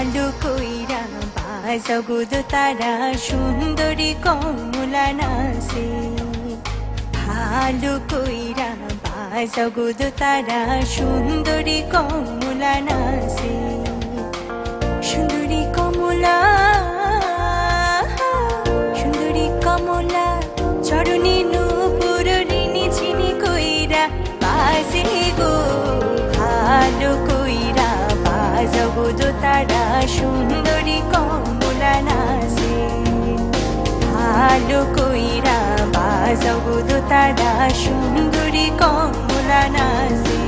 ভালো কইরা বাজাও গো তারা সুন্দরী কমলা নাচে। ভালো কইরা বাজাও গো তারা সুন্দরী কমলা নাচে। সুন্দরী কমলা, সুন্দরী কমলা চরণী নূপুর ঋণী ঝিনি কইরা বাজে গো। ভালো কইরা বাজাও গো তারা সুন্দরী কমলা নাচে। ভালো কইরা বাজাও গো তারা সুন্দরী কমলা নাচে।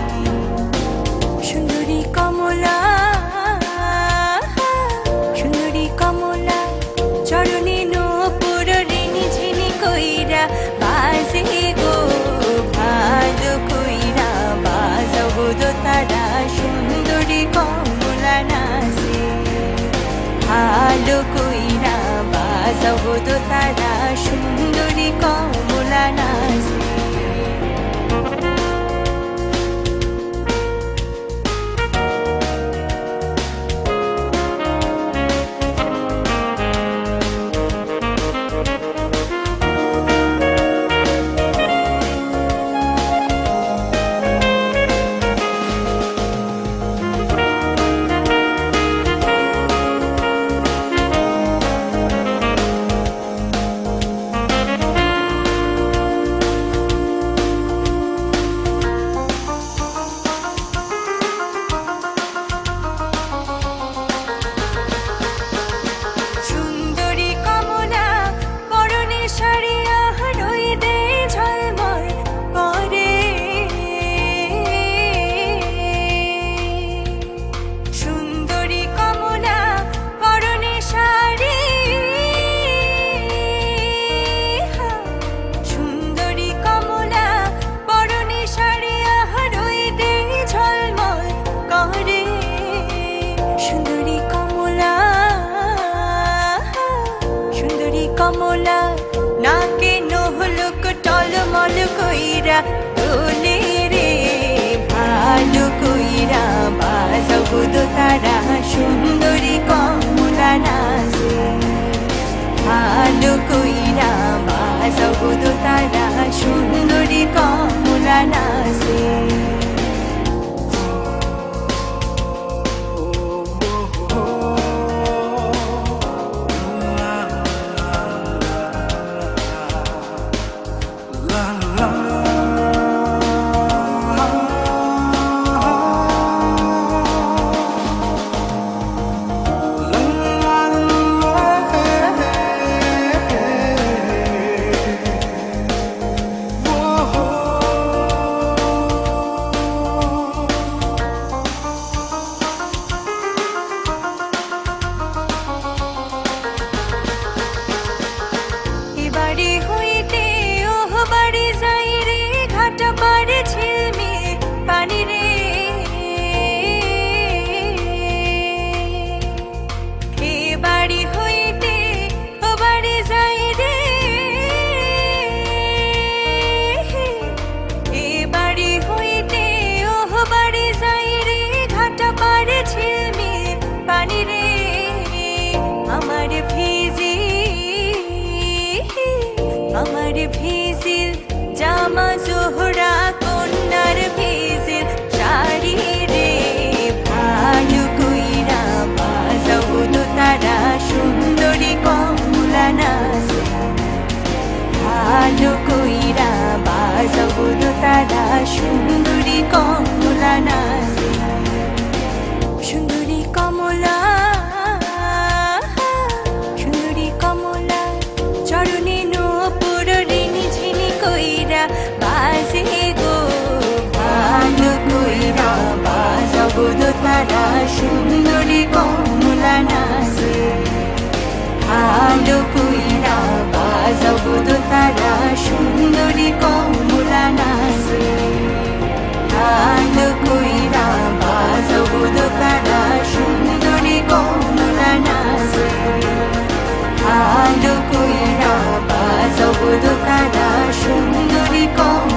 সুন্দরী কমলা, সুন্দরী কমলা চরণী নূপুর ঋণী ঝিনি কইরা বাজে গো। ভালো কইরা বাজাও গো তারা সুন্দরী কমলা নাচে। ভালো কইরা বাজাও গো তারা সুন্দরী কমলা নাচে। কমলা নাকে নহলুক টলমল কইরা তোলে রে। ভালো কইরা বাজাও গো তারা সুন্দরী কমলা নাচে। ভালো কইরা বাজাও গো তারা সুন্দরী কমলা নাচে। বাড়ি হইতে ওহ বাড়ি যাই রে ঘাট পারে ঝিলমি পানি রে। এ বাড়ি হইতে ও বাড়ি যাই রে। এ বাড়ি হইতে ওহ বাড়ি যাই রে ঘাট পারে ঝিলমি পানি রে। আমার ভিজি, আমার ভিজিল জামা জোহরা কন্যার ভিজিল শাড়ি রে। ভালো কইরা বাজাও গো তারা সুন্দরী কমলা নাচে। ভালো কইরা বাজাও গো তারা সুন্দরী কমলা নাচে। সুন্দরী কমলা, সুন্দরী কমলা চরণী নূপুর ঋণী ঝিনি কইরা বাজে গো। ভালো কইরা বাজাও গো তারা সুন্দরী কমলা নাচে। ভালো কইরা বাজাও গো তারা সুন্দরী কমলা নাচে। ভালো কইরা বাজাও গো তারা সুন্দরী কমলা নাচে। ভালো কইরা বাজাও গো তারা সুন্দরী কমলা